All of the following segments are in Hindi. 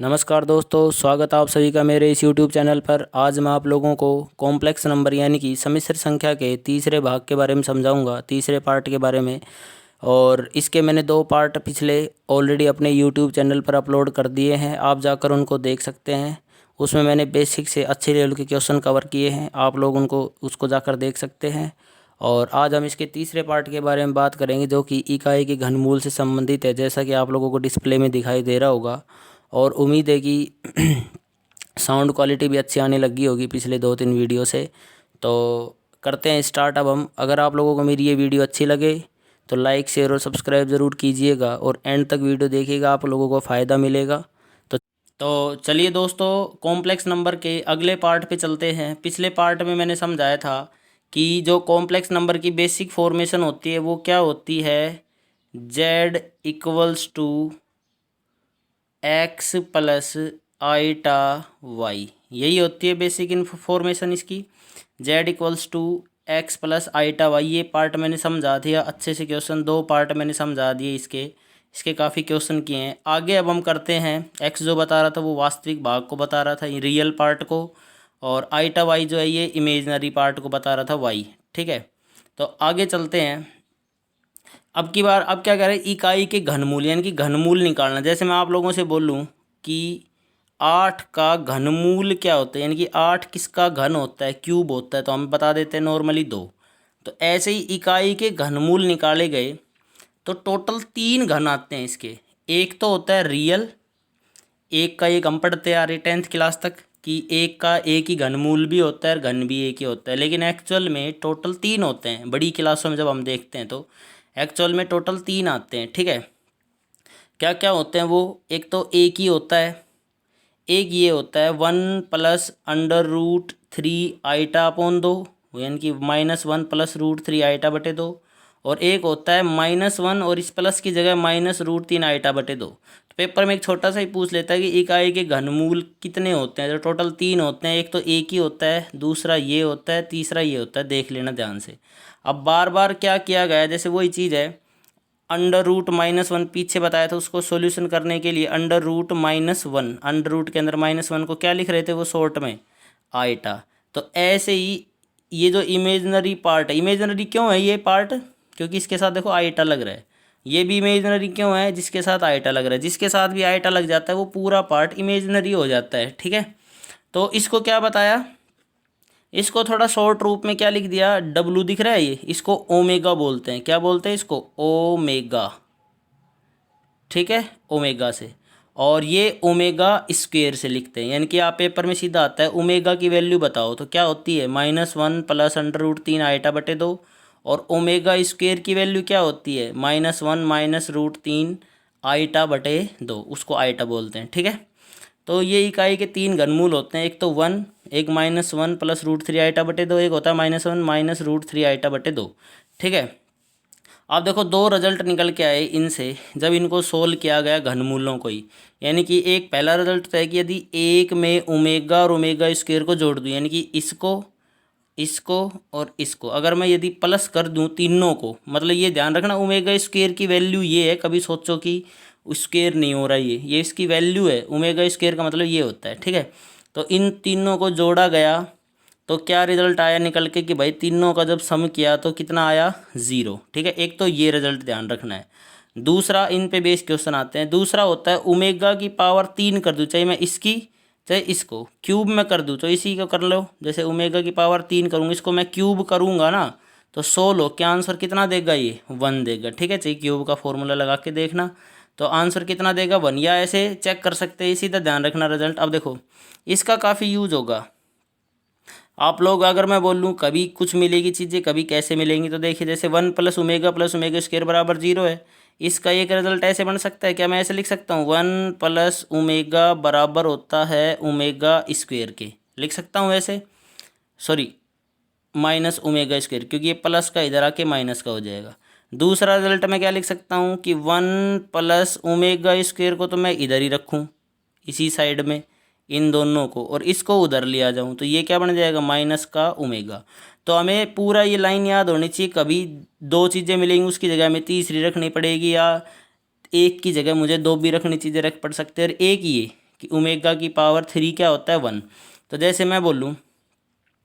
नमस्कार दोस्तों, स्वागत है आप सभी का मेरे इस YouTube चैनल पर। आज मैं आप लोगों को कॉम्प्लेक्स नंबर यानी कि सम्मिश्र संख्या के तीसरे भाग के बारे में समझाऊंगा, तीसरे पार्ट के बारे में। और इसके मैंने 2 पार्ट पिछले ऑलरेडी अपने YouTube चैनल पर अपलोड कर दिए हैं, आप जाकर उनको देख सकते हैं। उसमें मैंने बेसिक से अच्छे लेवल के क्वेश्चन कवर किए हैं, आप लोग उनको उसको जाकर देख सकते हैं। और आज हम इसके तीसरे पार्ट के बारे में बात करेंगे, जो कि इकाई के घनमूल से संबंधित है, जैसा कि आप लोगों को डिस्प्ले में दिखाई दे रहा होगा। और उम्मीद है कि साउंड क्वालिटी भी अच्छी आने लगी होगी पिछले 2-3 वीडियो से। तो करते हैं स्टार्ट अब हम। अगर आप लोगों को मेरी ये वीडियो अच्छी लगे तो लाइक, शेयर और सब्सक्राइब ज़रूर कीजिएगा और एंड तक वीडियो देखिएगा, आप लोगों को फ़ायदा मिलेगा। तो चलिए दोस्तों, कॉम्प्लेक्स नंबर के अगले पार्ट पे चलते हैं। पिछले पार्ट में मैंने समझाया था कि जो कॉम्प्लेक्स नंबर की बेसिक फॉर्मेशन होती है वो क्या होती है। z equals to x plus iota y, यही होती है बेसिक इन्फॉर्मेशन इसकी। z equals to x plus iota y, ये पार्ट मैंने समझा दिया अच्छे से। क्वेश्चन 2 पार्ट मैंने समझा दिए इसके काफ़ी क्वेश्चन किए हैं। आगे अब हम करते हैं। x जो बता रहा था वो वास्तविक भाग को बता रहा था, रियल पार्ट को। और आईटा वाई जो है ये इमेजनरी पार्ट को बता रहा था, वाई। ठीक है, तो आगे चलते हैं। अब की बार अब क्या कह रहे हैं, इकाई के घनमूल यानी कि घनमूल निकालना। जैसे मैं आप लोगों से बोलूं कि 8 का घनमूल क्या होता है, यानी कि 8 किसका घन होता है, क्यूब होता है, तो हम बता देते हैं नॉर्मली 2। तो ऐसे ही इकाई के घनमूल निकाले गए तो टोटल 3 घन आते हैं इसके। एक तो होता है रियल, एक का एक हम पढ़ते आ रहे 10th क्लास तक कि एक का एक ही घनमूल भी होता है और घन भी एक ही होता है, लेकिन एक्चुअल में टोटल 3 होते हैं। बड़ी क्लासों में जब हम देखते हैं तो एक्चुअल में टोटल 3 आते हैं। ठीक है, क्या क्या होते हैं वो, एक तो एक ही होता है, एक ये होता है 1 + √3 आईटा अपॉन 2, यानी कि -1 + √3 आईटा बटे 2। और एक होता है -1 और इस प्लस की जगह -√3 आईटा बटे 2। तो पेपर में एक छोटा सा ही पूछ लेता है कि इकाई के घनमूल कितने होते हैं, तो टोटल 3 होते हैं। एक तो एक ही होता है, दूसरा ये होता है, तीसरा ये होता है। देख लेना ध्यान से। अब बार बार क्या किया गया है, जैसे वही चीज़ है, √-1 पीछे बताया था, उसको सॉल्यूशन करने के लिए √-1, अंडर रूट के अंदर -1 को क्या लिख रहे थे वो शॉर्ट में, आईटा। तो ऐसे ही ये जो इमेजनरी पार्ट है, इमेजनरी क्यों है ये पार्ट, क्योंकि इसके साथ देखो आईटा लग रहा है। ये भी इमेजनरी क्यों है, जिसके साथ आईटा लग रहा है, जिसके साथ भी आईटा लग जाता है वो पूरा पार्ट इमेजनरी हो जाता है। ठीक है, तो इसको क्या बताया, इसको थोड़ा शॉर्ट रूप में क्या लिख दिया, डब्लू दिख रहा है ये, इसको ओमेगा बोलते हैं। क्या बोलते हैं इसको, ओमेगा। ठीक है, ओमेगा से। और ये ओमेगा स्क्वेयर से लिखते हैं, यानी कि आप पेपर में सीधा आता है ओमेगा की वैल्यू बताओ तो क्या होती है, -1 + √3 आईटा बटे 2। और ओमेगा स्क्वेयर की वैल्यू क्या होती है, -1 - √3 आईटा बटे 2, उसको आईटा बोलते हैं। ठीक है, तो ये इकाई के 3 घनमूल होते हैं, एक तो 1, एक -1 + √3 आईटा बटे 2, एक होता है -1 - √3 आईटा बटे 2। ठीक है, अब देखो 2 रिजल्ट निकल के आए इनसे जब इनको सोल्व किया गया घनमूलों को ही। यानी कि एक पहला रिजल्ट तो है कि यदि एक में ओमेगा और ओमेगा स्क्वायर को जोड़ दूँ, यानी कि इसको, इसको और इसको अगर मैं यदि प्लस कर दूं तीनों को, मतलब ये ध्यान रखना ओमेगा स्क्वायर की वैल्यू ये है, कभी सोचो कि स्क्वायर नहीं हो रहा, ये इसकी वैल्यू है। ओमेगा स्क्वायर का मतलब ये होता है। ठीक है, तो इन तीनों को जोड़ा गया तो क्या रिजल्ट आया निकल के कि भाई तीनों का जब सम किया तो कितना आया, 0। ठीक है, एक तो ये रिजल्ट ध्यान रखना है। दूसरा, इन पे बेस क्वेश्चन आते हैं। दूसरा होता है ओमेगा की पावर 3 कर दूँ, चाहे मैं इसकी चाहे इसको क्यूब में कर दूँ, तो इसी को कर लो। जैसे ओमेगा की पावर 3 करूँगा, इसको मैं क्यूब करूँगा ना, तो 16, क्या आंसर कितना देगा, ये 1 देगा। ठीक है, चाहिए क्यूब का फॉर्मूला लगा के देखना, तो आंसर कितना देगा, 1। या ऐसे चेक कर सकते हैं, सीधा ध्यान रखना रिजल्ट। अब देखो इसका काफ़ी यूज होगा आप लोग, अगर मैं बोल लूँ कभी कुछ मिलेगी चीज़ें, कभी कैसे मिलेंगी, तो देखिए जैसे 1 + ओमेगा + ओमेगा स्क्वायर बराबर 0 है। इसका एक रिजल्ट ऐसे बन सकता है, क्या मैं ऐसे लिख सकता हूँ, 1 + ओमेगा बराबर होता है ओमेगा स्क्वायर के, लिख सकता हूँ ऐसे, सॉरी माइनस ओमेगा स्क्वायर, क्योंकि ये प्लस का इधर आके माइनस का हो जाएगा। दूसरा रिजल्ट मैं क्या लिख सकता हूँ कि 1 + ओमेगा स्क्वायर को तो मैं इधर ही रखूँ, इसी साइड में, इन दोनों को, और इसको उधर ले आ जाऊँ, तो ये क्या बन जाएगा, माइनस का ओमेगा। तो हमें पूरा ये लाइन याद होनी चाहिए, कभी 2 चीज़ें मिलेंगी उसकी जगह हमें तीसरी रखनी पड़ेगी, या एक की जगह मुझे 2 भी रखनी चीज़ें रख पड़ सकते हैं। और एक ये कि ओमेगा की पावर 3 क्या होता है 1। तो जैसे मैं बोलूँ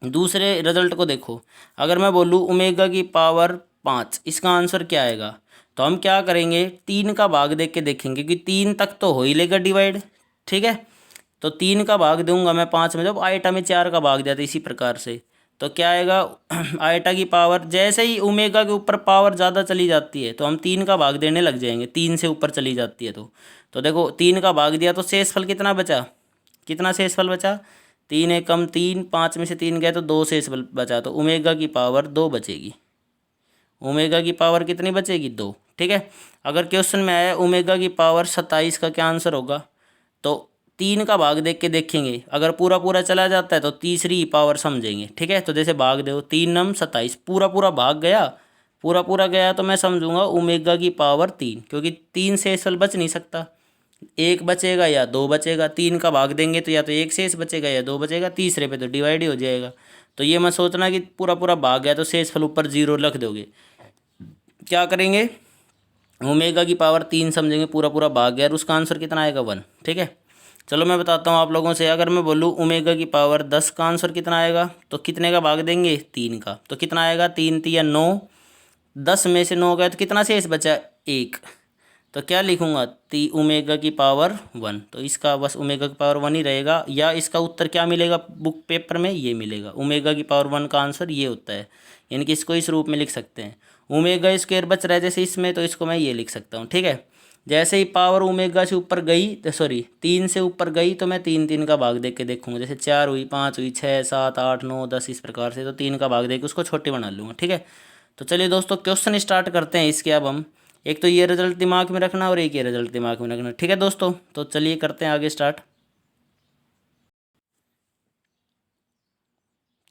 दूसरे रिजल्ट को देखो, अगर मैं बोलूँ ओमेगा की पावर 5, इसका आंसर क्या आएगा। तो हम क्या करेंगे, 3 का भाग देख के देखेंगे कि 3 तक तो हो ही लेगा डिवाइड, ठीक है। तो 3 का भाग दूंगा मैं 5 में, जब आइटा में 4 का भाग जाता है इसी प्रकार से, तो क्या आएगा आइटा की पावर, जैसे ही ओमेगा के ऊपर पावर ज़्यादा चली जाती है तो हम 3 का भाग देने लग जाएंगे, 3 से ऊपर चली जाती है तो देखो 3 का भाग दिया तो शेषफल कितना बचा, कितना शेषफल बचा, 3 एकम 3, 5 में से 3 गए तो 2 शेषफल बचा, तो ओमेगा की पावर 2 बचेगी। ओमेगा की पावर कितनी बचेगी 2, ठीक है। अगर क्वेश्चन में आया ओमेगा की पावर 27 का क्या आंसर होगा, तो 3 का भाग देख के देखेंगे, अगर पूरा पूरा चला जाता है तो तीसरी पावर समझेंगे, ठीक है। तो जैसे भाग दो 3 नम 27, पूरा पूरा भाग गया, पूरा पूरा गया तो मैं समझूंगा ओमेगा की पावर 3, क्योंकि 3 शेषफल बच नहीं सकता, एक बचेगा या 2 बचेगा, 3 का भाग देंगे तो या तो एक शेष बचेगा या 2 बचेगा, तीसरे पे तो डिवाइड ही हो जाएगा। तो ये मत सोचना कि पूरा पूरा भाग गया तो शेषफल ऊपर 0 रख दोगे, क्या करेंगे ओमेगा की पावर 3 समझेंगे, पूरा पूरा भाग गया और उसका आंसर कितना आएगा 1, ठीक है। चलो मैं बताता हूँ आप लोगों से, अगर मैं बोलूँ ओमेगा की पावर 10 का आंसर कितना आएगा, तो कितने का भाग देंगे 3 का, तो कितना आएगा 3 3 9, 10 में से 9 गए तो कितना शेष बचा 1, तो क्या लिखूंगा ती ओमेगा की पावर 1, तो इसका बस ओमेगा की पावर 1 ही रहेगा, या इसका उत्तर क्या मिलेगा बुक पेपर में, ये मिलेगा ओमेगा की पावर 1 का आंसर ये होता है, यानी कि इसको इस रूप में लिख सकते हैं। ओमेगा स्क्वायर बच रहा है जैसे इसमें, तो इसको मैं ये लिख सकता हूँ, ठीक है। जैसे ही पावर ओमेगा से ऊपर गई, सॉरी 3 से ऊपर गई, तो मैं 3 3 का भाग देख के देखूंगा, जैसे 4 हुई, 5 हुई, 6 7 8 9 10 इस प्रकार से, तो 3 का भाग देख के उसको छोटे बना लूँगा, ठीक है। तो चलिए दोस्तों क्वेश्चन स्टार्ट करते हैं इसके। अब हम एक तो ये रिजल्ट दिमाग में रखना और एक ये रिजल्ट दिमाग में रखना, ठीक है दोस्तों। तो चलिए करते हैं आगे स्टार्ट।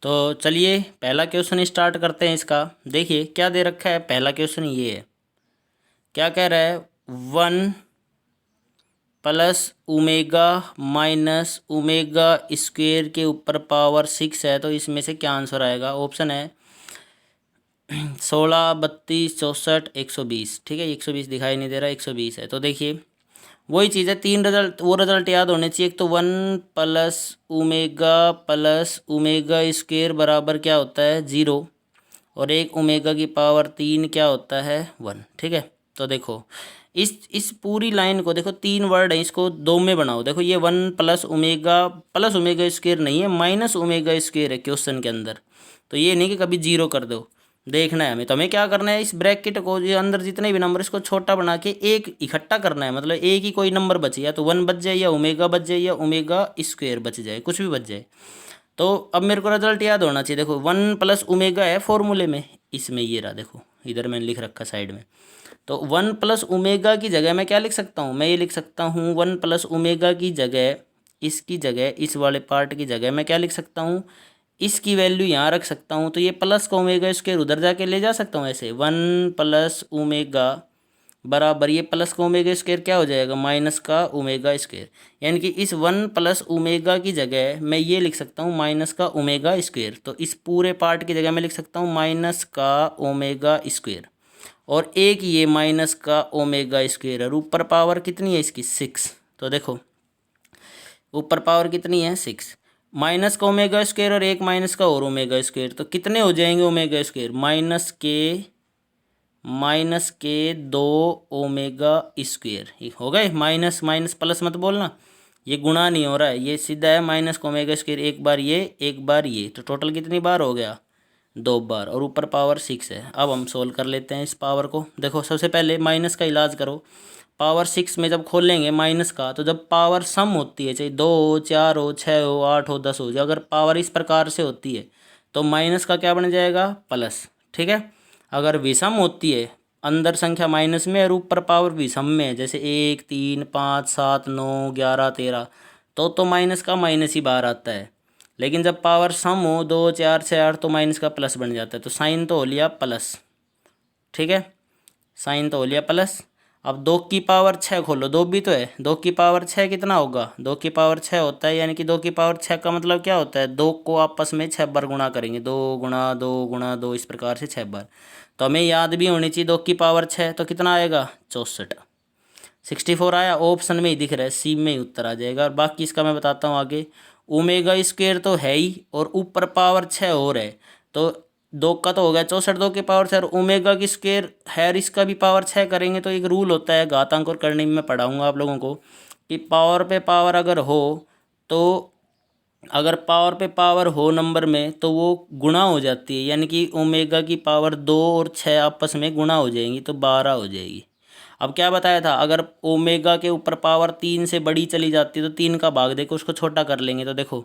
तो चलिए पहला क्वेश्चन स्टार्ट करते हैं इसका। देखिए क्या दे रखा है, पहला क्वेश्चन ये है, क्या कह रहा है 1 plus omega minus omega square के ऊपर पावर 6 है, तो इसमें से क्या आंसर आएगा। ऑप्शन है 16 32 64 120, ठीक है 120 दिखाई नहीं दे रहा, 120 है। तो देखिए वही चीज़ है, 3 रिजल्ट, वो रिजल्ट याद होने चाहिए। एक तो 1 प्लस ओमेगा स्क्वेयर बराबर क्या होता है 0, और एक ओमेगा की पावर 3 क्या होता है 1, ठीक है। तो देखो इस पूरी लाइन को देखो, 3 वर्ड है, इसको 2 में बनाओ। देखो ये 1 प्लस ओमेगा स्क्वेयर नहीं है, माइनस ओमेगा स्क्वेयर है क्वेश्चन के अंदर, तो ये नहीं कि कभी 0 कर दो, देखना है हमें। तो हमें क्या करना है, इस ब्रैकेट को ये अंदर जितने भी नंबर इसको छोटा बना के एक इकट्ठा करना है, मतलब एक ही कोई नंबर बचे, या तो 1 बच जाए, या ओमेगा बच जाए, या ओमेगा स्क्वेयर बच जाए, कुछ भी बच जाए। तो अब मेरे को रिजल्ट याद होना चाहिए। देखो 1 प्लस ओमेगा है फॉर्मूले में, इसमें ये रहा, देखो इधर मैंने लिख रखा साइड में। तो 1 प्लस ओमेगा की जगह मैं क्या लिख सकता हूँ, मैं ये लिख सकता हूँ 1 प्लस ओमेगा की जगह, इसकी जगह, इस वाले पार्ट की जगह मैं क्या लिख सकता हूँ, इसकी वैल्यू यहाँ रख सकता हूँ। तो ये प्लस का ओमेगा स्क्वायर उधर जाके ले जा सकता हूँ ऐसे, 1 प्लस ओमेगा बराबर ये प्लस का ओमेगा स्क्वायर क्या हो जाएगा माइनस का ओमेगा स्क्वायर, यानी कि इस 1 प्लस ओमेगा की जगह मैं ये लिख सकता हूँ माइनस का ओमेगा स्क्वायर। तो इस पूरे पार्ट की जगह मैं लिख सकता हूँ माइनस का ओमेगा स्क्वायर, और एक ये माइनस का ओमेगा स्क्वायर, और ऊपर पावर कितनी है इसकी 6। तो देखो ऊपर पावर कितनी है 6, माइनस का ओमेगा स्क्वायर और एक माइनस का और ओमेगा स्क्वायर, तो कितने हो जाएंगे ओमेगा स्क्वायर, माइनस के 2 ओमेगा स्क्वायर हो गए। माइनस माइनस प्लस मत बोलना, ये गुणा नहीं हो रहा है, ये सीधा है माइनस का ओमेगा स्क्वायर, एक बार ये एक बार ये, तो टोटल कितनी बार हो गया 2 बार, और ऊपर पावर 6 है। अब हम सोल्व कर लेते हैं इस पावर को। देखो सबसे पहले माइनस का इलाज करो, पावर 6 में जब खोलेंगे माइनस का, तो जब पावर सम होती है, चाहे 2 हो 4 हो 6 हो 8 हो 10 हो, जो अगर पावर इस प्रकार से होती है तो माइनस का क्या बन जाएगा प्लस, ठीक है। अगर विषम होती है, अंदर संख्या माइनस में और ऊपर पावर विषम में है, जैसे 1 3 5 7 9 11 13, तो माइनस का माइनस ही बाहर आता है। लेकिन जब पावर सम हो 2 4 6 8, तो माइनस का प्लस बन जाता है, तो साइन तो हो लिया प्लस, ठीक है, साइन तो हो लिया प्लस। अब 2 की पावर 6 खोलो, 2 भी तो है, 2 की पावर 6 कितना होगा, 2 की पावर 6 होता है, यानी कि 2 की पावर 6 का मतलब क्या होता है, 2 को आपस में 6 बार गुणा करेंगे, 2 गुणा 2 गुणा 2 इस प्रकार से 6 बार। तो हमें याद भी होनी चाहिए 2 की पावर 6, तो कितना आएगा 64। 64 आया, ऑप्शन में ही दिख रहा है, सी में ही उत्तर आ जाएगा। और बाकी इसका मैं बताता हूँ आगे। ओमेगा स्क्वायर तो है ही, और ऊपर पावर 6 और है, तो दो का तो हो गया 64, दो के पावर 6, और ओमेगा की स्क्वायर है और इसका भी पावर 6 करेंगे तो एक रूल होता है घातांक और करने में, मैं पढ़ाऊँगा आप लोगों को कि पावर पे पावर अगर हो तो, अगर पावर पे पावर हो नंबर में तो वो गुणा हो जाती है, यानी कि ओमेगा की पावर 2 और 6 आपस में गुणा हो जाएंगी तो 12 हो जाएगी। अब क्या बताया था, अगर ओमेगा के ऊपर पावर 3 से बड़ी चली जाती है तो 3 का भाग देकर उसको छोटा कर लेंगे। तो देखो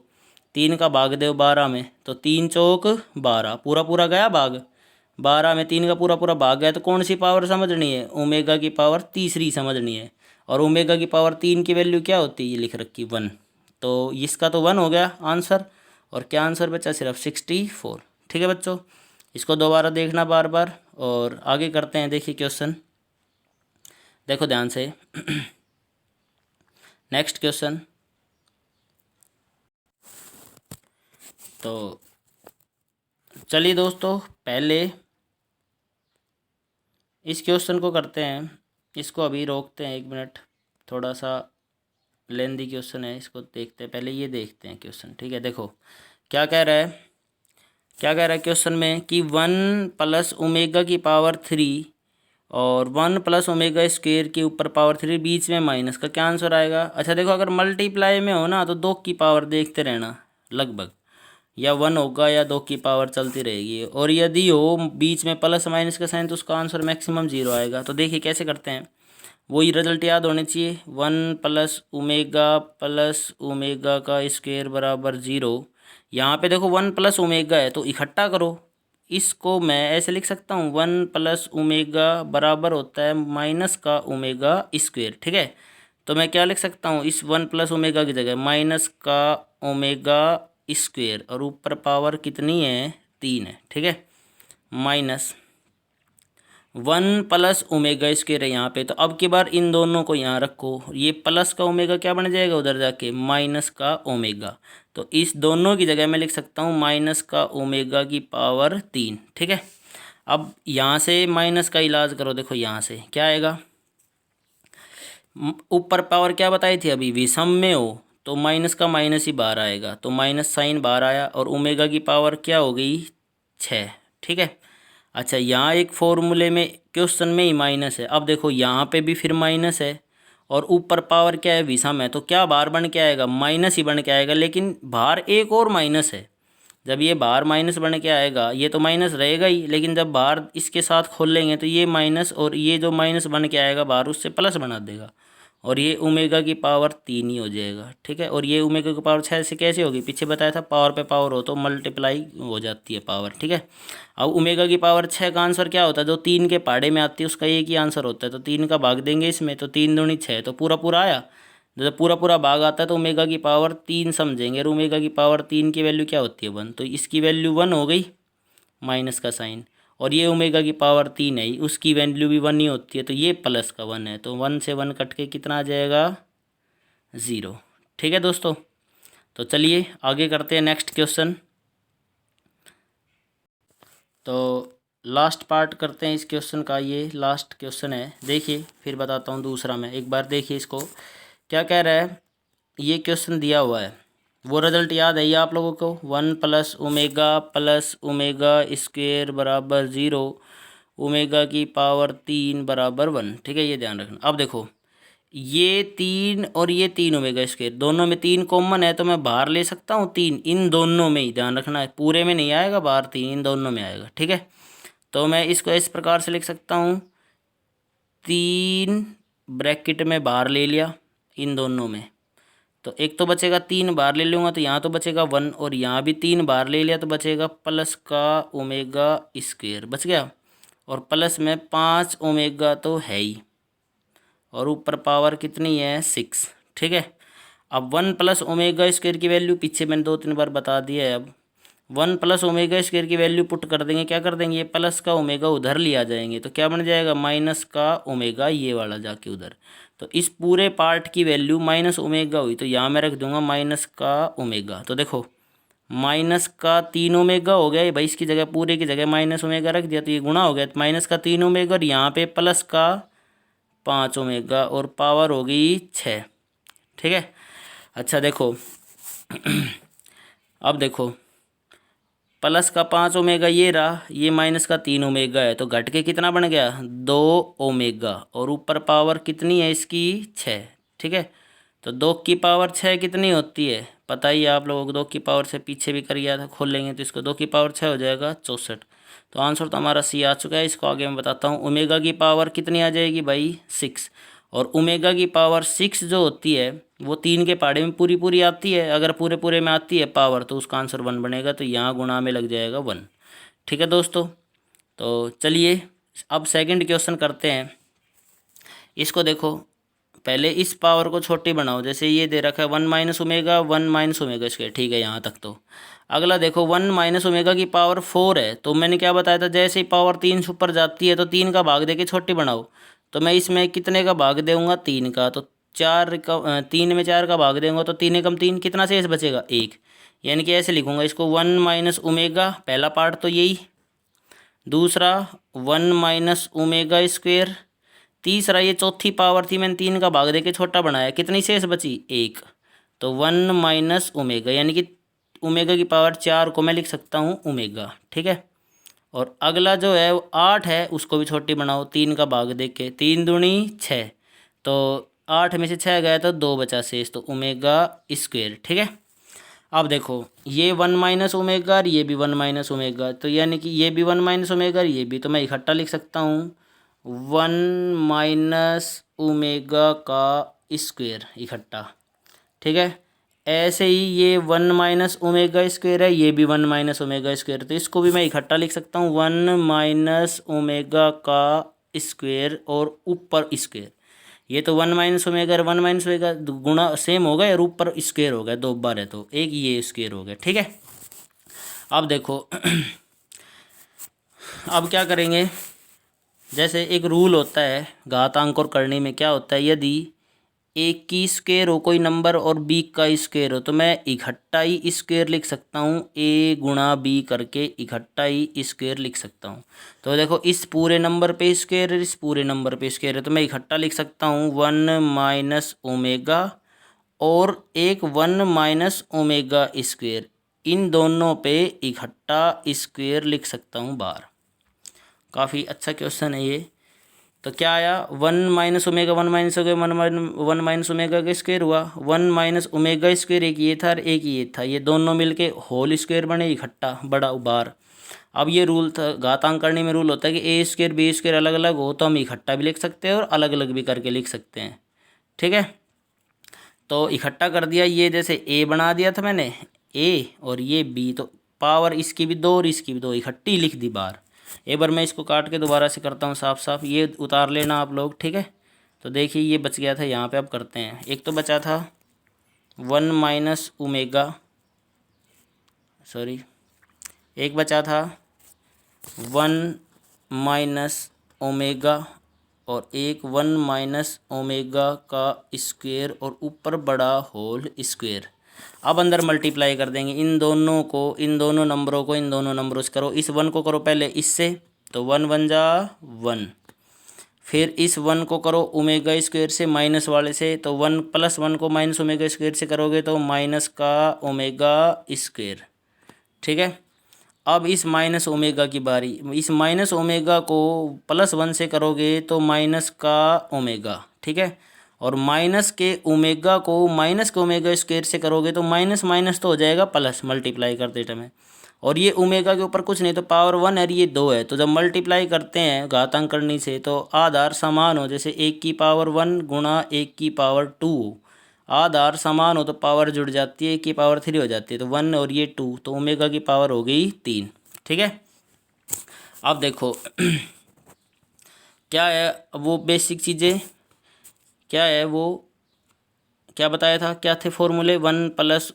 3 का भाग दो 12 में, तो 3 चौक 12, पूरा पूरा गया भाग, 12 में 3 का पूरा पूरा भाग गया। तो कौन सी पावर समझनी है, ओमेगा की पावर तीसरी समझनी है। और ओमेगा की पावर 3 की वैल्यू क्या होती है, ये लिख रखी 1, तो इसका तो 1 हो गया आंसर। और क्या आंसर बचा, सिर्फ 64। ठीक है बच्चों, इसको दोबारा देखना बार बार। और आगे करते हैं, देखिए क्वेश्चन देखो ध्यान से। नेक्स्ट क्वेश्चन, तो चलिए दोस्तों पहले इस क्वेश्चन को करते हैं, इसको अभी रोकते हैं 1 मिनट, थोड़ा सा लेंदी क्वेश्चन है, इसको देखते हैं। पहले ये देखते हैं क्वेश्चन, ठीक है। देखो क्या कह रहा है, क्या कह रहा है क्वेश्चन में कि 1 प्लस ओमेगा की पावर 3 और 1 प्लस ओमेगा स्क्वेयर के ऊपर पावर 3, बीच में माइनस का, क्या आंसर आएगा। अच्छा देखो, अगर मल्टीप्लाई में हो ना तो 2 की पावर देखते रहना, लगभग या 1 होगा या 2 की पावर चलती रहेगी। और यदि हो बीच में प्लस माइनस का साइन तो उसका आंसर मैक्सिमम 0 आएगा। तो देखिए कैसे करते हैं, वही रिजल्ट याद होने चाहिए। 1 प्लस ओमेगा का स्क्वायर बराबर 0। यहाँ पे देखो 1 प्लस ओमेगा है तो इकट्ठा करो, इसको मैं ऐसे लिख सकता हूँ, 1 प्लस ओमेगा बराबर होता है माइनस का ओमेगा स्क्वायर। ठीक है, तो मैं क्या लिख सकता हूँ, इस 1 प्लस ओमेगा की जगह माइनस का ओमेगा स्क्वायर, और ऊपर पावर कितनी है, 3 है। ठीक है, माइनस 1 प्लस ओमेगा स्क्वायर है यहाँ पे। तो अब की बार इन दोनों को यहाँ रखो, ये प्लस का ओमेगा क्या बन जाएगा उधर जाके, माइनस का ओमेगा। तो इस दोनों की जगह मैं लिख सकता हूँ माइनस का ओमेगा की पावर 3। ठीक है, अब यहाँ से माइनस का इलाज करो, देखो यहाँ से क्या आएगा, ऊपर पावर क्या बताई थी अभी, विषम में हो तो माइनस का माइनस ही बाहर आएगा, तो माइनस साइन बाहर आया, और ओमेगा की पावर क्या हो गई, 6। ठीक है, अच्छा यहाँ एक फॉर्मूले में क्वेश्चन में ही माइनस है, अब देखो यहाँ पे भी फिर माइनस है, और ऊपर पावर क्या है, विषम है, तो क्या बाहर बन के आएगा, माइनस ही बन के आएगा। लेकिन बाहर एक और माइनस है, जब ये बाहर माइनस बन के आएगा ये तो माइनस रहेगा ही, लेकिन जब बाहर इसके साथ खोल लेंगे तो ये माइनस, और ये जो माइनस बन के आएगा बाहर उससे प्लस बना देगा, और ये ओमेगा की पावर 3 ही हो जाएगा। ठीक है, और ये ओमेगा की पावर 6 से कैसे होगी, पीछे बताया था पावर पे पावर हो तो मल्टीप्लाई हो जाती है पावर। ठीक है, अब ओमेगा की पावर 6 का आंसर क्या होता है, जो 3 के पहाड़े में आती है उसका एक ही आंसर होता है, तो 3 का भाग देंगे इसमें, तो 3 दूनी 6, तो पूरा पूरा आया। जब पूरा पूरा भाग आता है तो ओमेगा की पावर 3 समझेंगे, और ओमेगा की पावर 3 की वैल्यू क्या होती है, 1, तो इसकी वैल्यू 1 हो गई, माइनस का साइन। और ये ओमेगा की पावर 3 है, उसकी वैल्यू भी 1 ही होती है, तो ये प्लस का 1 है, तो 1 से 1 कट के कितना आ जाएगा, 0। ठीक है दोस्तों, तो चलिए आगे करते हैं नेक्स्ट क्वेश्चन। तो लास्ट पार्ट करते हैं इस क्वेश्चन का, ये लास्ट क्वेश्चन है। देखिए फिर बताता हूँ दूसरा, मैं एक बार देखिए इसको क्या कह रहा है। ये क्वेश्चन दिया हुआ है, वो रिजल्ट याद है ये आप लोगों को, 1 प्लस ओमेगा स्क्वेयर बराबर 0, ओमेगा की पावर 3 बराबर 1। ठीक है, ये ध्यान रखना। अब देखो ये 3 और ये 3 ओमेगा स्क्वेयर, दोनों में 3 कॉमन है, तो मैं बाहर ले सकता हूँ 3, इन दोनों में ही, ध्यान रखना है पूरे में नहीं आएगा बाहर, 3 इन दोनों में आएगा। ठीक है, तो मैं इसको इस प्रकार से लिख सकता हूँ, 3 ब्रैकेट में बाहर ले लिया इन दोनों में, तो एक तो बचेगा 3 बाहर ले लूँगा तो यहाँ तो बचेगा 1, और यहाँ भी 3 बाहर ले लिया तो बचेगा प्लस का ओमेगा स्क्वेयर बच गया, और प्लस में 5 ओमेगा तो है ही, और ऊपर पावर कितनी है, 6। ठीक है, अब 1 प्लस ओमेगा स्क्वेयर की वैल्यू पीछे मैंने 2-3 बार बता दिया है। अब 1 प्लस ओमेगा स्क्वेयर की वैल्यू पुट कर देंगे, क्या कर देंगे, ये प्लस का ओमेगा उधर लिया जाएंगे, तो क्या बन जाएगा, माइनस का ओमेगा, ये वाला जाके उधर, तो इस पूरे पार्ट की वैल्यू माइनस ओमेगा हुई, तो यहाँ मैं रख दूंगा माइनस का ओमेगा। तो देखो माइनस का 3 ओमेगा हो गया भाई, इसकी जगह पूरे की जगह माइनस ओमेगा रख दिया तो ये गुणा हो गया, तो माइनस का 3 ओमेगा, और यहाँ पे प्लस का 5 ओमेगा और पावर होगी 6। ठीक है। अच्छा देखो अब देखो प्लस का 5 ओमेगा ये रहा, ये माइनस का 3 ओमेगा है, तो घट के कितना बन गया 2 ओमेगा, और ऊपर पावर कितनी है इसकी 6। ठीक है। तो 2 की पावर 6 कितनी होती है पता ही है आप लोगों को, 2 की पावर से पीछे भी कर गया था, खोल लेंगे तो इसको 2 की पावर 6 हो जाएगा 64। तो आंसर तो हमारा सी आ चुका है। इसको आगे मैं बताता हूँ। ओमेगा की पावर कितनी आ जाएगी भाई 6, और ओमेगा की पावर 6 जो होती है वो 3 के पहाड़े में पूरी पूरी आती है। अगर पूरे पूरे में आती है पावर तो उसका आंसर 1 बनेगा, तो यहाँ गुणा में लग जाएगा 1। ठीक है दोस्तों, तो चलिए अब सेकंड क्वेश्चन करते हैं। इसको देखो, पहले इस पावर को छोटी बनाओ, जैसे ये दे रखा है 1 minus omega 1 minus omega square. ठीक है यहाँ तक तो। अगला देखो 1 माइनस ओमेगा की पावर 4 है, तो मैंने क्या बताया था, जैसे ही पावर 3 से ऊपर जाती है तो 3 का भाग दे के छोटी बनाओ। तो मैं इसमें कितने का भाग दूंगा 3 का, तो 3 में 4 का भाग देंगे तो 3 एकम 3, कितना शेष बचेगा 1। यानी कि ऐसे लिखूंगा इसको 1 माइनस ओमेगा, पहला पार्ट तो यही, दूसरा 1 माइनस ओमेगा स्क्वेयर, तीसरा ये चौथी पावर थी मैंने 3 का भाग दे के छोटा बनाया, कितनी शेष बची 1। तो 1 माइनस ओमेगा, यानी कि ओमेगा की पावर 4 को मैं लिख सकता हूँ ओमेगा। ठीक है। और अगला जो है वो 8 है, उसको भी छोटी बनाओ 3 का भाग दे के, 3 दूनी 6, तो 8 में से 6 गया तो 2 बचा शेष, तो ओमेगा स्क्वेयर। ठीक है। अब देखो ये 1 माइनस ओमेगा और ये भी 1 माइनस ओमेगा, तो यानी कि ये भी 1 माइनस ओमेगा और ये भी, तो मैं इकट्ठा लिख सकता हूँ 1 माइनस ओमेगा का स्क्वेयर इकट्ठा। ठीक है। ऐसे ही ये 1 माइनस ओमेगा स्क्वेयर है, ये भी 1 माइनस ओमेगा स्क्वेयर, तो इसको भी मैं इकट्ठा लिख सकता हूँ 1 माइनस ओमेगा का स्क्वेयर और ऊपर स्क्वेयर। ये तो 1 माइनस ओमेगा और 1 माइनस ओमेगा गुणा सेम हो गए और ऊपर स्क्वेयर हो गया, 2 बार है तो एक ये स्क्वेयर हो गया। ठीक है। अब देखो अब क्या करेंगे, जैसे एक रूल होता है घातांक और करने में, क्या होता है, यदि एक की स्क्वेयर हो कोई नंबर और बी का स्क्वेयर हो, तो मैं इकट्ठा ही स्क्वेयर लिख सकता हूँ, ए गुणा बी करके इकट्ठा ही स्क्वेयर लिख सकता हूँ। तो देखो इस पूरे नंबर पे स्क्वेयर है, इस पूरे नंबर पे स्क्वेयर है, तो मैं इकट्ठा लिख सकता हूँ 1 माइनस ओमेगा और एक 1 माइनस ओमेगा स्क्वेयर, इन दोनों पे इकट्ठा स्क्वेयर लिख सकता हूँ बार। काफ़ी अच्छा क्वेश्चन है ये। तो क्या आया 1 minus omega 1 minus omega 1 minus omega का स्क्वायर हुआ, 1 माइनस ओमेगा स्क्वायर एक ये था और एक ये था, ये दोनों मिलके होल स्क्वायर बने इकट्ठा बड़ा बार। अब ये रूल था घातांक करने में, रूल होता है कि ए स्क्वायर बी स्क्वायर अलग अलग हो तो हम इकट्ठा भी लिख सकते हैं और अलग अलग भी करके लिख सकते हैं। ठीक है। तो इकट्ठा कर दिया, ये जैसे ए बना दिया था मैंने, ए और ये बी, तो पावर इसकी भी 2 और इसकी भी 2 इकट्ठी लिख दी बार। एक बार मैं इसको काट के दोबारा से करता हूँ साफ साफ, ये उतार लेना आप लोग। ठीक है। तो देखिए ये बच गया था यहाँ पे, अब करते हैं। एक तो बचा था 1 माइनस ओमेगा, सॉरी, एक बचा था 1 माइनस ओमेगा और एक 1 माइनस ओमेगा का स्क्वेयर और ऊपर बड़ा होल स्क्वेयर। अब अंदर मल्टीप्लाई कर देंगे इन दोनों को, इन दोनों नंबरों को इन दोनों नंबरों से करो। इस 1 को करो पहले इससे, तो 1 1 जा 1, फिर इस 1 को करो ओमेगा स्क्वेयर से माइनस वाले से, तो 1 प्लस 1 को माइनस ओमेगा स्क्वेयर से करोगे तो माइनस का ओमेगा स्क्वेयर। ठीक है। अब इस माइनस ओमेगा की बारी, इस माइनस ओमेगा को प्लस 1 से करोगे तो माइनस का ओमेगा। ठीक है। और माइनस के ओमेगा को माइनस के ओमेगा स्क्वायर से करोगे तो माइनस माइनस तो हो जाएगा प्लस, मल्टीप्लाई करते टाइम। और ये ओमेगा के ऊपर कुछ नहीं तो पावर 1 है, ये 2 है, तो जब मल्टीप्लाई करते हैं घातांक करने से तो आधार समान हो, जैसे 1 की पावर 1 गुणा 1 की पावर 2, आधार समान हो तो पावर जुड़ जाती है, 1 की पावर 3 हो जाती है, तो 1 और ये 2, तो ओमेगा की पावर हो गई 3। ठीक है। अब देखो क्या है वो बेसिक चीज़ें, क्या है वो, क्या बताया था, क्या थे फॉर्मूले, 1 प्लस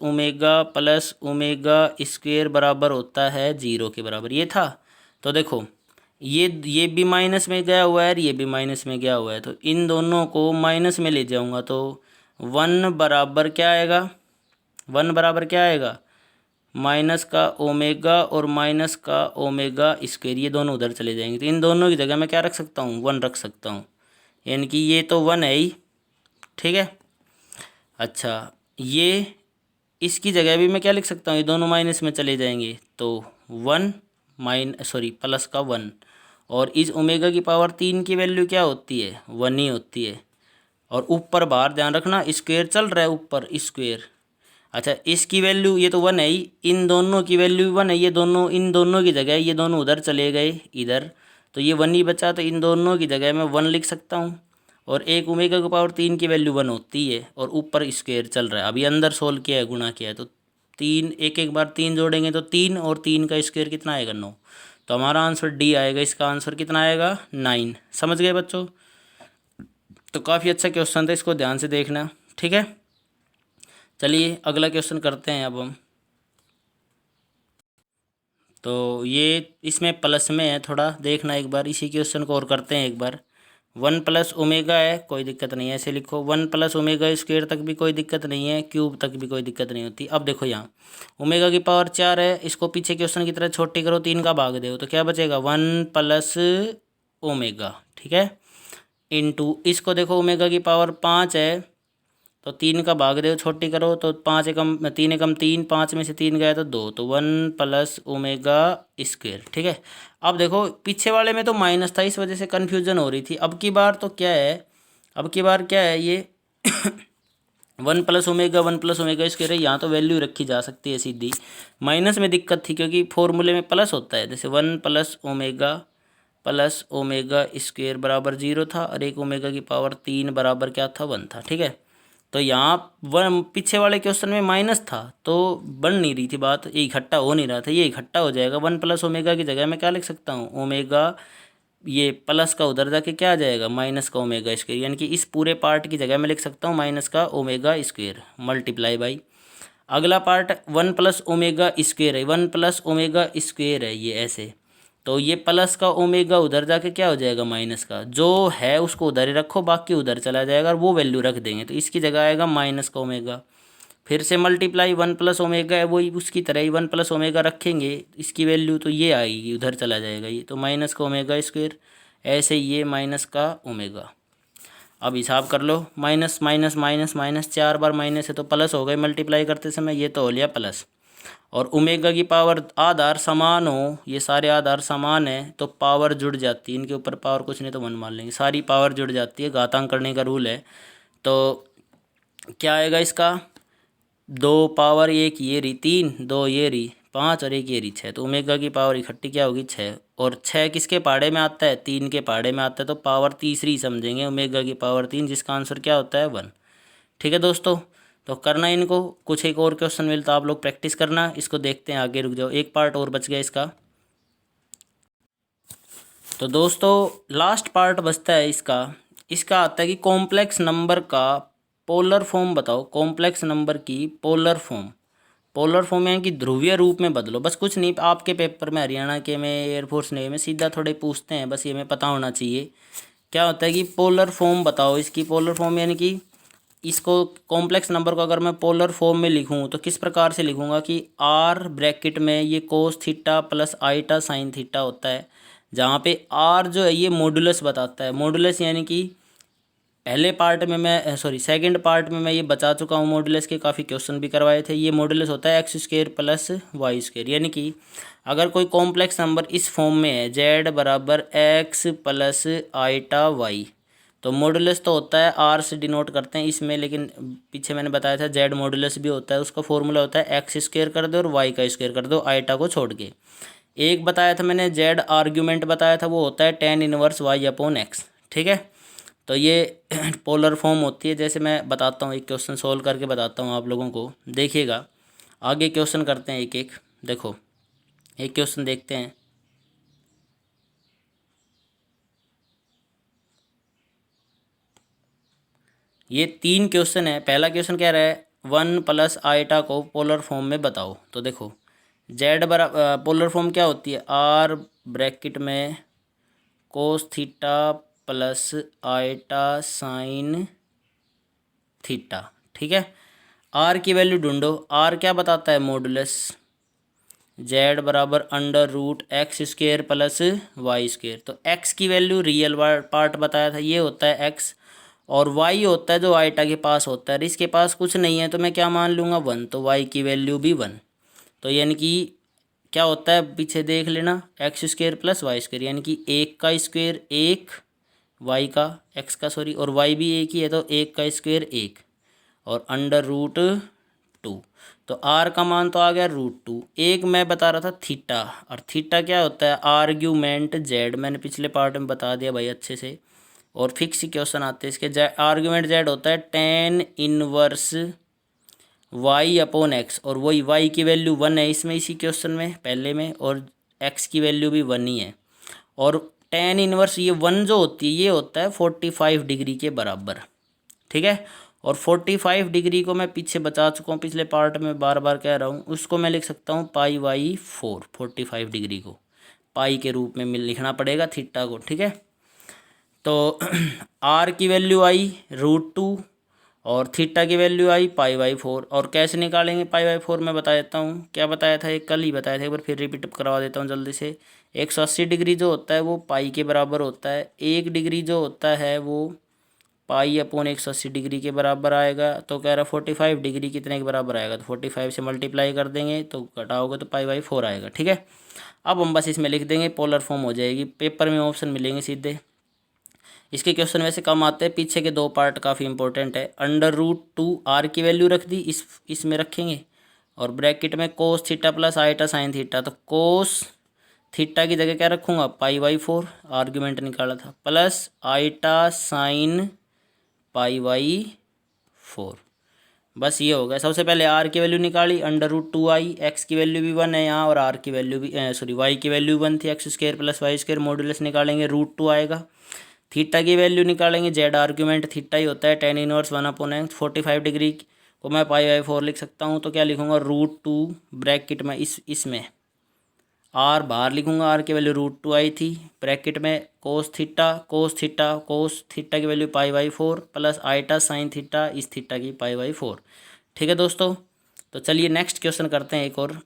ओमेगा स्क्वेयर बराबर होता है 0 के बराबर, ये था। तो देखो ये भी माइनस में गया हुआ है और ये भी माइनस में गया हुआ है, तो इन दोनों को माइनस में ले जाऊंगा तो 1 बराबर क्या आएगा, 1 बराबर क्या आएगा, माइनस का ओमेगा और माइनस का ओमेगा स्क्वेयर, ये दोनों उधर चले जाएंगे, तो इन दोनों की जगह मैं क्या रख सकता हूँ 1 रख सकता हूँ। यानी कि ये तो 1 है ही, ठीक है। अच्छा, ये इसकी जगह भी मैं क्या लिख सकता हूँ, ये दोनों माइनस में चले जाएंगे तो 1 प्लस का 1। और इस ओमेगा की पावर 3 की वैल्यू क्या होती है, 1 ही होती है। और ऊपर बाहर ध्यान रखना स्क्वायर चल रहा है, ऊपर स्क्वायर। अच्छा, इसकी वैल्यू ये तो 1 है ही, इन दोनों की वैल्यू भी 1 है, ये दोनों इन दोनों की जगह ये दोनों उधर चले गए इधर, तो ये 1 ही बचा, तो इन दोनों की जगह मैं 1 लिख सकता हूँ। और एक ओमेगा की पावर 3 की वैल्यू 1 होती है और ऊपर स्क्वायर चल रहा है। अभी अंदर सोल्व किया है, गुणा किया है, तो 3 एक एक बार 3 जोड़ेंगे तो 3 और 3 का स्क्वायर कितना आएगा, 9। तो हमारा आंसर डी आएगा, इसका आंसर कितना आएगा, 9। समझ गए बच्चों। तो काफ़ी अच्छा क्वेश्चन था, इसको ध्यान से देखना, ठीक है। चलिए अगला क्वेश्चन करते हैं अब हम। तो ये इसमें प्लस में है, थोड़ा देखना एक बार, इसी क्वेश्चन को और करते हैं एक बार। 1 प्लस ओमेगा है, कोई दिक्कत नहीं है, ऐसे लिखो 1 प्लस ओमेगा स्क्वायर तक भी कोई दिक्कत नहीं है, क्यूब तक भी कोई दिक्कत नहीं होती। अब देखो यहाँ ओमेगा की पावर 4 है, इसको पीछे क्वेश्चन की तरह छोटी करो, 3 का भाग दो तो क्या बचेगा, 1 प्लस ओमेगा, ठीक है। इनटू इसको देखो ओमेगा की पावर 5 है, तो 3 का भाग दो, छोटी करो तो 5 एकम 3 एकम 3, 5 में से 3 गया तो 2, तो 1 प्लस ओमेगा स्क्वायर, ठीक है। अब देखो पीछे वाले में तो माइनस था, इस वजह से कन्फ्यूजन हो रही थी। अब की बार तो क्या है, अब की बार क्या है ये 1 प्लस ओमेगा स्क्वायर है, यहाँ तो वैल्यू रखी जा सकती है सीधी। माइनस में दिक्कत थी क्योंकि फॉर्मूले में प्लस होता है, जैसे 1 प्लस ओमेगा स्क्वायर बराबर 0 था, और एक ओमेगा की पावर 3 बराबर क्या था, 1 था, ठीक है। तो यहाँ वन पीछे वाले क्वेश्चन में माइनस था तो बन नहीं रही थी बात, ये इकट्ठा हो नहीं रहा था, ये इकट्ठा हो जाएगा। 1 प्लस ओमेगा की जगह मैं क्या लिख सकता हूँ, ओमेगा, ये प्लस का उधर जाके क्या आ जाएगा, माइनस का ओमेगा स्क्वायर, यानी कि इस पूरे पार्ट की जगह मैं लिख सकता हूँ माइनस का ओमेगा स्क्वायर मल्टीप्लाई बाई। अगला पार्ट 1 प्लस ओमेगा स्क्वायर है, 1 प्लस ओमेगा स्क्वायर है ये ऐसे, तो ये प्लस का ओमेगा उधर जाके क्या हो जाएगा, माइनस का, जो है उसको उधर ही रखो, बाकी उधर चला जाएगा और वो वैल्यू रख देंगे, तो इसकी जगह आएगा माइनस का ओमेगा। फिर से मल्टीप्लाई 1 प्लस ओमेगा है, वही उसकी तरह ही 1 प्लस ओमेगा रखेंगे, इसकी वैल्यू तो ये आएगी, उधर चला जाएगा ये, तो माइनस का ओमेगा स्क्वायर, ऐसे ये माइनस का ओमेगा। अब हिसाब कर लो, माइनस माइनस माइनस माइनस 4 बार माइनस है तो प्लस हो गए मल्टीप्लाई करते समय, ये तो हो लिया प्लस। और ओमेगा की पावर आधार समान हो, ये सारे आधार समान है तो पावर जुड़ जाती है, इनके ऊपर पावर कुछ नहीं तो 1 मान लेंगे, सारी पावर जुड़ जाती है, घातांक करने का रूल है। तो क्या आएगा इसका, 2 पावर 1 ये रही 3, 2 ये रही 5 और 1 ये रही 6, तो ओमेगा की पावर इकट्ठी क्या होगी, 6। और 6 किसके पहाड़े में आता है, 3 के पहाड़े में आता है, तो पावर तीसरी समझेंगे, ओमेगा की पावर 3, जिसका आंसर क्या होता है, 1। ठीक है दोस्तों, तो करना इनको, कुछ एक और क्वेश्चन मिलता आप लोग प्रैक्टिस करना, इसको देखते हैं आगे, रुक जाओ एक पार्ट और बच गया इसका। तो दोस्तों लास्ट पार्ट बचता है इसका, इसका आता है कि कॉम्प्लेक्स नंबर का पोलर फॉर्म बताओ, कॉम्प्लेक्स नंबर की पोलर फॉर्म। पोलर फॉर्म यानी कि ध्रुवीय रूप में बदलो, बस कुछ नहीं, आपके पेपर में हरियाणा के में एयरफोर्स नेवी में सीधा थोड़े पूछते हैं, बस ये हमें पता होना चाहिए। क्या होता है कि पोलर फॉर्म बताओ, इसकी पोलर फॉर्म यानी कि इसको कॉम्प्लेक्स नंबर को अगर मैं पोलर फॉर्म में लिखूं तो किस प्रकार से लिखूंगा कि आर ब्रैकेट में ये कोस थीटा प्लस आईटा साइन थीटा होता है, जहाँ पे आर जो है ये मॉडुलस बताता है। मॉडुलस यानी कि पहले पार्ट में मैं सेकंड पार्ट में मैं ये बता चुका हूँ, मॉडुलस के काफ़ी क्वेश्चन भी करवाए थे। ये मॉडुलस होता है x square plus y square, यानी कि अगर कोई कॉम्प्लेक्स नंबर इस फॉर्म में है जेड बराबर एक्स प्लस आईटा वाई, तो मॉडुलस तो होता है आर से डिनोट करते हैं इसमें, लेकिन पीछे मैंने बताया था जेड मॉडुलस भी होता है, उसका फॉर्मूला होता है एक्स स्क्वायर कर दो और वाई का स्क्वायर कर दो आईटा को छोड़ के। एक बताया था मैंने जेड आर्ग्यूमेंट बताया था, वो होता है tan inverse y upon x, ठीक है। तो ये पोलर फॉर्म होती है, जैसे मैं बताता हूँ, एक क्वेश्चन सोल्व करके बताता हूँ आप लोगों को, देखिएगा। आगे क्वेश्चन करते हैं एक एक, देखो एक क्वेश्चन देखते हैं। ये 3 क्वेश्चन है। पहला क्वेश्चन कह रहा है 1 प्लस आईटा को पोलर फॉर्म में बताओ, तो देखो जेड बराबर पोलर फॉर्म क्या होती है, आर ब्रैकेट में cos theta plus आईटा sine theta, ठीक है। आर की वैल्यू ढूंढो, आर क्या बताता है, मॉडुलस, जेड बराबर under root x square plus y square. तो एक्स की वैल्यू रियल पार्ट बताया था ये होता है एक्स, और वाई होता है जो आइटा के पास होता है। इसके पास कुछ नहीं है तो मैं क्या मान लूँगा 1, तो वाई की वैल्यू भी 1। तो यानी कि क्या होता है पीछे देख लेना, x square plus y square, यानी कि 1 का स्क्वेयर 1, वाई का एक्स का सॉरी, और वाई भी 1 ही है तो 1 का स्क्वेयर 1, और अंडर रूट 2। तो आर का मान तो आ गया √2। एक मैं बता रहा था थीटा, और थीटा क्या होता है आर्ग्यूमेंट जेड, मैंने पिछले पार्ट में बता दिया भाई अच्छे से। और फिक्स क्वेश्चन आते हैं इसके, आर्ग्यूमेंट जेड होता है tan inverse y upon x, और वही वाई की वैल्यू 1 है इसमें, इसी क्वेश्चन में पहले में, और एक्स की वैल्यू भी 1 ही है। और tan इनवर्स ये 1 जो होती है ये होता है 45 डिग्री के बराबर, ठीक है। और 45 डिग्री को मैं पीछे बचा चुका हूँ पिछले पार्ट में, बार बार कह रहा हूँ, उसको मैं लिख सकता हूँ π/4। 45 डिग्री को पाई के रूप में लिखना पड़ेगा थीटा को, ठीक है। तो आर की वैल्यू आई √2 और थीटा की वैल्यू आई π/4। और कैसे निकालेंगे π/4 मैं बता देता हूँ, क्या बताया था एक कल ही बताया था, एक बार फिर रिपीट करवा देता हूँ जल्दी से। 180 डिग्री जो होता है वो पाई के बराबर होता है, 1 डिग्री जो होता है वो π/180 डिग्री के बराबर आएगा। तो कह रहा 45 डिग्री कितने के बराबर आएगा, तो 45 से मल्टीप्लाई कर देंगे तो घटाओगे तो π/4 आएगा, ठीक है। अब हम बस इसमें लिख देंगे, पोलर फॉर्म हो जाएगी, पेपर में ऑप्शन मिलेंगे सीधे। इसके क्वेश्चन वैसे कम आते हैं, पीछे के 2 पार्ट काफ़ी इंपॉर्टेंट है। अंडर रूट 2 आर की वैल्यू रख दी, इसमें रखेंगे, और ब्रैकेट में cos theta plus iota sine theta. तो कोस थीटा की जगह क्या रखूँगा π/4, आर्ग्यूमेंट निकाला था, प्लस आइटा साइन π/4। बस ये हो गया। सबसे पहले आर की वैल्यू निकाली, अंडर रूट 2 आई, एक्स की वैल्यू भी 1 है यहाँ, और आर की वैल्यू भी सॉरी वाई की वैल्यू 1 थी, x square plus y square, modulus निकालेंगे √2 आएगा। थीटा की वैल्यू निकालेंगे, जेड आर्ग्यूमेंट थीटा ही होता है, tan इनवर्स 1/x। 45 डिग्री को मैं π/4 लिख सकता हूँ, तो क्या लिखूँगा √2 ब्रैकेट में इसमें आर बाहर लिखूँगा, आर की वैल्यू √2 आई थी, ब्रैकेट में कोस थीटा की value π/4 plus iota sine theta, इस थीटा की π/4, ठीक है दोस्तों। तो चलिए नेक्स्ट क्वेश्चन करते हैं एक और।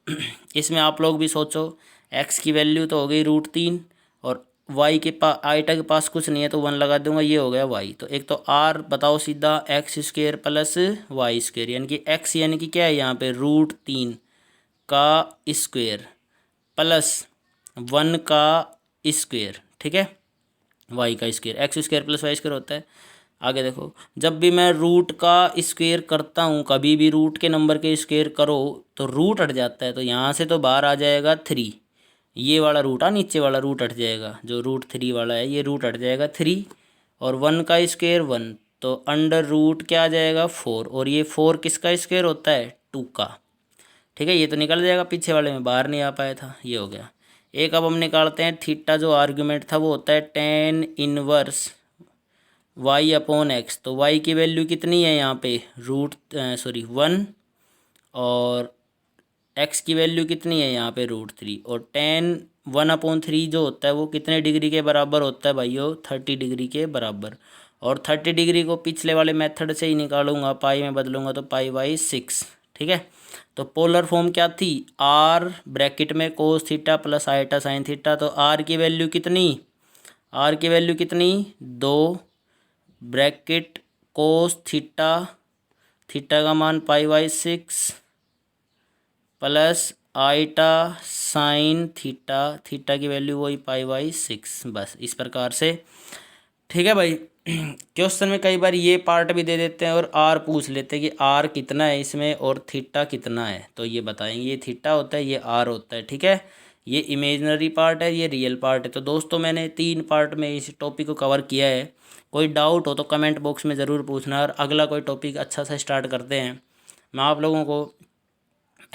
इसमें आप लोग भी सोचो, एक्स की वैल्यू तो हो गई √3, और वाई के पास आइटा के पास कुछ नहीं है तो 1 लगा दूंगा, ये हो गया वाई। तो एक तो आर बताओ सीधा x square plus y square, यानी कि एक्स यानी कि क्या है यहाँ पे √3 का स्क्वेयर प्लस 1 का स्क्वेयर, ठीक है, वाई का square, x square plus y square होता है। आगे देखो, जब भी मैं रूट का स्क्वेयर करता हूँ, कभी भी रूट के नंबर के स्क्वेयर करो तो रूट हट जाता है, तो यहाँ से तो बाहर आ जाएगा 3, ये वाला रूट नीचे वाला रूट हट जाएगा, जो √3 वाला है ये रूट हट जाएगा 3, और 1 का स्क्वेयर 1, तो अंडर रूट क्या आ जाएगा 4, और ये 4 किसका स्क्वेयर होता है 2 का, ठीक है। ये तो निकल जाएगा, पीछे वाले में बाहर नहीं आ पाया था, ये हो गया एक। अब हम निकालते हैं थीटा, जो आर्ग्यूमेंट था वो होता है tan इनवर्स y/x। तो y की वैल्यू कितनी है यहाँ पे 1, और x की वैल्यू कितनी है यहाँ पे √3, और tan 1/3 जो होता है वो कितने डिग्री के बराबर होता है भाइयों 30 डिग्री के बराबर। और 30 डिग्री को पिछले वाले मेथड से ही निकालूंगा, पाई में बदलूंगा तो π/6, ठीक है। तो पोलर फॉर्म क्या थी, आर ब्रैकेट में cos theta plus iota sine theta. तो आर की वैल्यू कितनी, 2 ब्रैकेट कोस थीटा का मान π/6 प्लस आइटा साइन थीटा की वैल्यू वही π/6। बस इस प्रकार से, ठीक है भाई। क्वेश्चन में कई बार ये पार्ट भी दे देते हैं और आर पूछ लेते हैं कि आर कितना है इसमें और थीटा कितना है, तो ये बताएंगे, ये थीटा होता है ये आर होता है, ठीक है। ये इमेजनरी पार्ट है, ये रियल पार्ट है। तो दोस्तों मैंने 3 पार्ट में इस टॉपिक को कवर किया है। कोई डाउट हो तो कमेंट बॉक्स में ज़रूर पूछना, और अगला कोई टॉपिक अच्छा सा स्टार्ट करते हैं। मैं आप लोगों को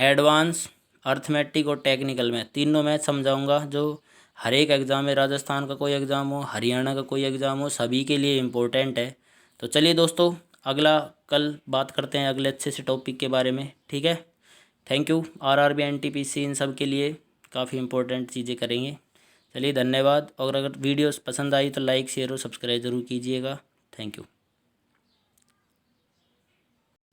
एडवांस, अर्थमेटिक और टेक्निकल में तीनों मैथ समझाऊंगा, जो हर एक एग्ज़ाम में, राजस्थान का कोई एग्ज़ाम हो, हरियाणा का कोई एग्ज़ाम हो, सभी के लिए इम्पोर्टेंट है। तो चलिए दोस्तों, अगला कल बात करते हैं अगले अच्छे से टॉपिक के बारे में, ठीक है। Thank you. आरआरबी एनटीपीसी इन सब के लिए काफ़ी इंपॉर्टेंट चीज़ें करेंगे। चलिए धन्यवाद, और अगर वीडियोस पसंद आई तो लाइक शेयर और सब्सक्राइब ज़रूर कीजिएगा। Thank you.